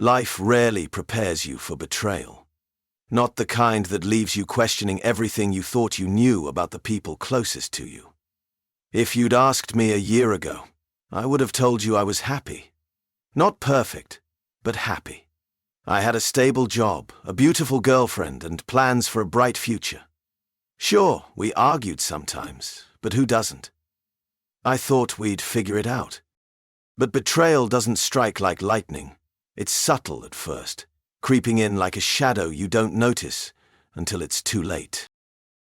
Life rarely prepares you for betrayal. Not the kind that leaves you questioning everything you thought you knew about the people closest to you. If you'd asked me a year ago, I would have told you I was happy. Not perfect, but happy. I had a stable job, a beautiful girlfriend, and plans for a bright future. Sure, we argued sometimes, but who doesn't? I thought we'd figure it out. But betrayal doesn't strike like lightning. It's subtle at first, creeping in like a shadow you don't notice until it's too late.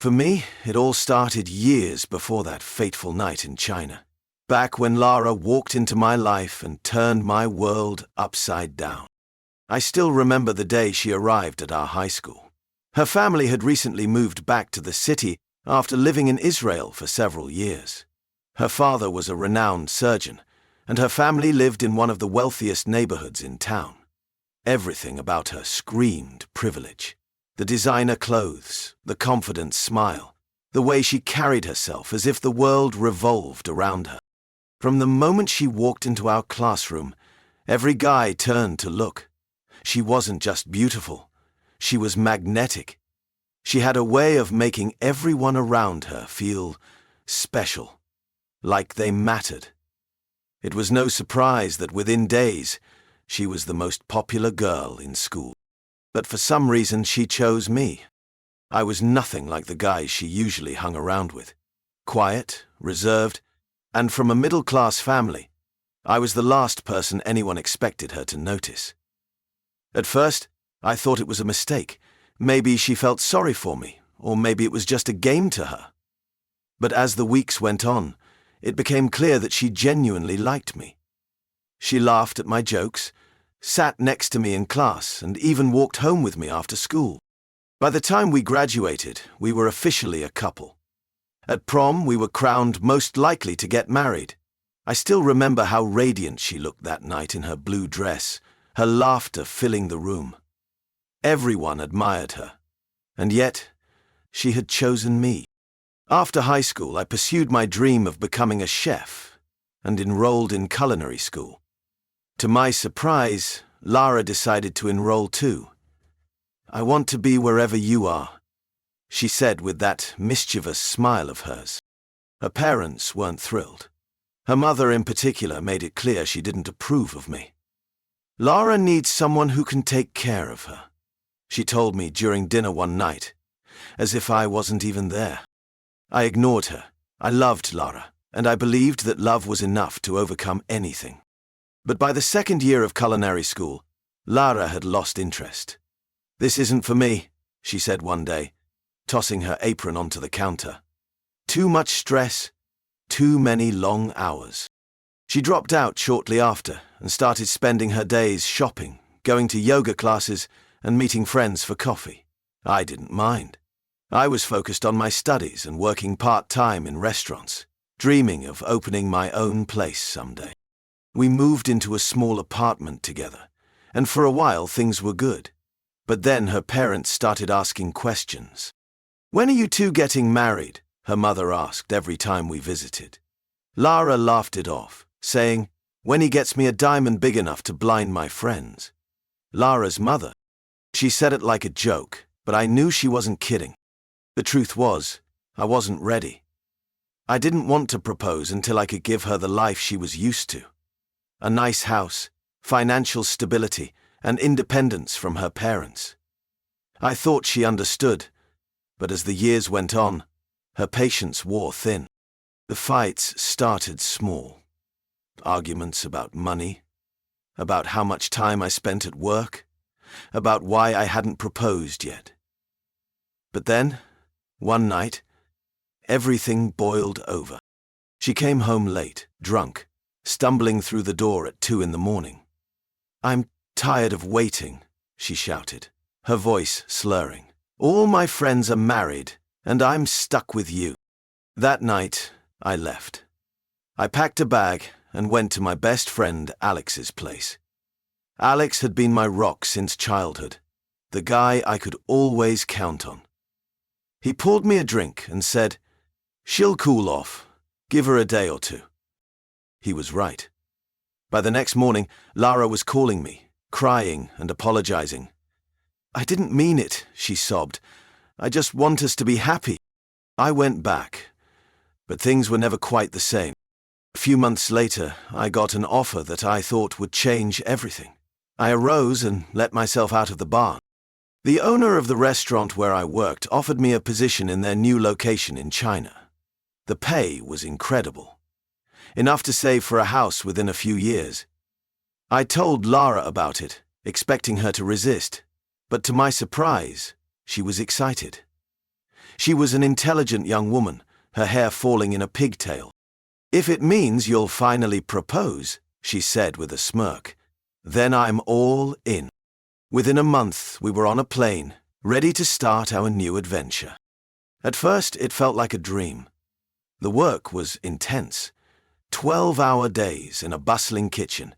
For me, it all started years before that fateful night in China, back when Lara walked into my life and turned my world upside down. I still remember the day she arrived at our high school. Her family had recently moved back to the city after living in Israel for several years. Her father was a renowned surgeon, and her family lived in one of the wealthiest neighborhoods in town. Everything about her screamed privilege. The designer clothes, the confident smile, the way she carried herself as if the world revolved around her. From the moment she walked into our classroom, every guy turned to look. She wasn't just beautiful, she was magnetic. She had a way of making everyone around her feel special, like they mattered. It was no surprise that within days, she was the most popular girl in school. But for some reason, she chose me. I was nothing like the guys she usually hung around with. Quiet, reserved, and from a middle-class family, I was the last person anyone expected her to notice. At first, I thought it was a mistake. Maybe she felt sorry for me, or maybe it was just a game to her. But as the weeks went on, it became clear that she genuinely liked me. She laughed at my jokes, sat next to me in class, and even walked home with me after school. By the time we graduated, we were officially a couple. At prom, we were crowned most likely to get married. I still remember how radiant she looked that night in her blue dress, her laughter filling the room. Everyone admired her, and yet she had chosen me. After high school, I pursued my dream of becoming a chef and enrolled in culinary school. To my surprise, Lara decided to enroll too. "I want to be wherever you are," she said with that mischievous smile of hers. Her parents weren't thrilled. Her mother in particular made it clear she didn't approve of me. "Lara needs someone who can take care of her," she told me during dinner one night, as if I wasn't even there. I ignored her. I loved Lara, and I believed that love was enough to overcome anything. But by the second year of culinary school, Lara had lost interest. "This isn't for me," she said one day, tossing her apron onto the counter. "Too much stress, too many long hours." She dropped out shortly after and started spending her days shopping, going to yoga classes, and meeting friends for coffee. I didn't mind. I was focused on my studies and working part-time in restaurants, dreaming of opening my own place someday. We moved into a small apartment together, and for a while things were good. But then her parents started asking questions. "When are you two getting married?" her mother asked every time we visited. Lara laughed it off, saying, "When he gets me a diamond big enough to blind my friends." Lara's mother. She said it like a joke, but I knew she wasn't kidding. The truth was, I wasn't ready. I didn't want to propose until I could give her the life she was used to. A nice house, financial stability, and independence from her parents. I thought she understood, but as the years went on, her patience wore thin. The fights started small. Arguments about money, about how much time I spent at work, about why I hadn't proposed yet. But then, one night, everything boiled over. She came home late, drunk, stumbling through the door at 2 a.m. "I'm tired of waiting," she shouted, her voice slurring. "All my friends are married, and I'm stuck with you." That night, I left. I packed a bag and went to my best friend Alex's place. Alex had been my rock since childhood, the guy I could always count on. He poured me a drink and said, "She'll cool off. Give her a day or two." He was right. By the next morning, Lara was calling me, crying and apologizing. "I didn't mean it," she sobbed. "I just want us to be happy." I went back, but things were never quite the same. A few months later, I got an offer that I thought would change everything. I arose and let myself out of the barn. The owner of the restaurant where I worked offered me a position in their new location in China. The pay was incredible, enough to save for a house within a few years. I told Lara about it, expecting her to resist, but to my surprise, she was excited. She was an intelligent young woman, her hair falling in a pigtail. "If it means you'll finally propose," she said with a smirk, "then I'm all in." Within a month, we were on a plane, ready to start our new adventure. At first, it felt like a dream. The work was intense. 12-hour days in a bustling kitchen,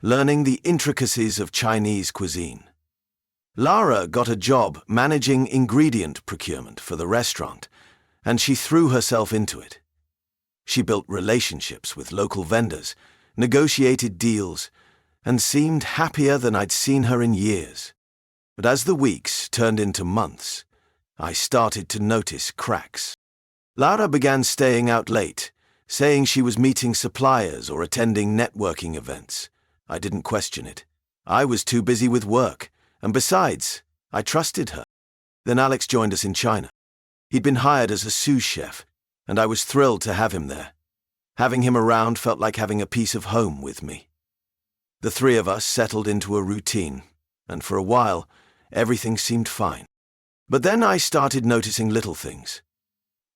learning the intricacies of Chinese cuisine. Lara got a job managing ingredient procurement for the restaurant, and she threw herself into it. She built relationships with local vendors, negotiated deals, and seemed happier than I'd seen her in years. But as the weeks turned into months, I started to notice cracks. Lara began staying out late, saying she was meeting suppliers or attending networking events. I didn't question it. I was too busy with work, and besides, I trusted her. Then Alex joined us in China. He'd been hired as a sous chef, and I was thrilled to have him there. Having him around felt like having a piece of home with me. The three of us settled into a routine, and for a while, everything seemed fine. But then I started noticing little things.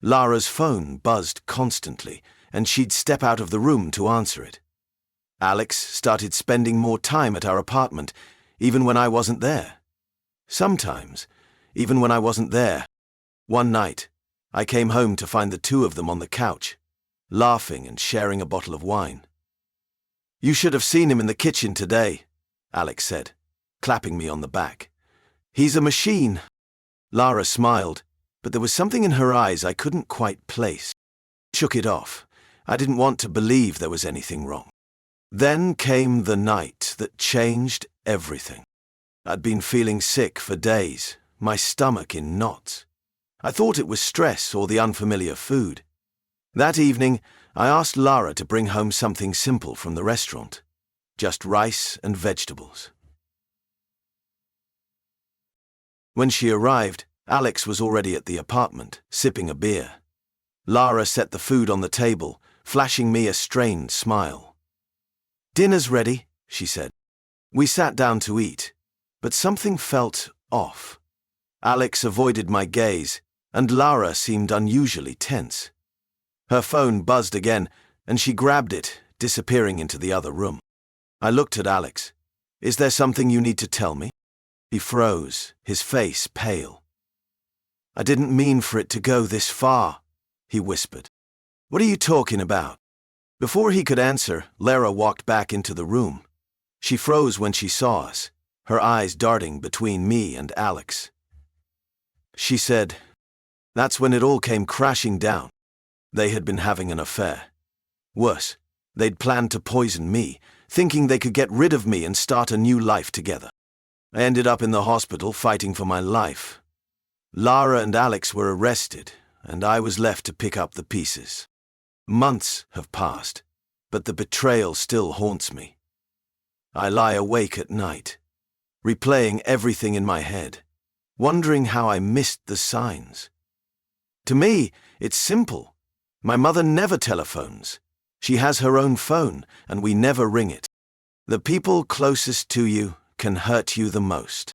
Lara's phone buzzed constantly, and she'd step out of the room to answer it. Alex started spending more time at our apartment, even when I wasn't there. Sometimes, even when I wasn't there. One night, I came home to find the two of them on the couch, laughing and sharing a bottle of wine. "You should have seen him in the kitchen today," Alex said, clapping me on the back. "He's a machine." Lara smiled, but there was something in her eyes I couldn't quite place. I shook it off. I didn't want to believe there was anything wrong. Then came the night that changed everything. I'd been feeling sick for days, my stomach in knots. I thought it was stress or the unfamiliar food. That evening, I asked Lara to bring home something simple from the restaurant. Just rice and vegetables. When she arrived, Alex was already at the apartment, sipping a beer. Lara set the food on the table, flashing me a strained smile. "Dinner's ready," she said. We sat down to eat, but something felt off. Alex avoided my gaze, and Lara seemed unusually tense. Her phone buzzed again, and she grabbed it, disappearing into the other room. I looked at Alex. "Is there something you need to tell me?" He froze, his face pale. "I didn't mean for it to go this far," he whispered. "What are you talking about?" Before he could answer, Lara walked back into the room. She froze when she saw us, her eyes darting between me and Alex. She said, "That's when it all came crashing down." They had been having an affair. Worse, they'd planned to poison me, thinking they could get rid of me and start a new life together. I ended up in the hospital fighting for my life. Lara and Alex were arrested, and I was left to pick up the pieces. Months have passed, but the betrayal still haunts me. I lie awake at night, replaying everything in my head, wondering how I missed the signs. To me, it's simple. My mother never telephones. She has her own phone, and we never ring it. The people closest to you can hurt you the most.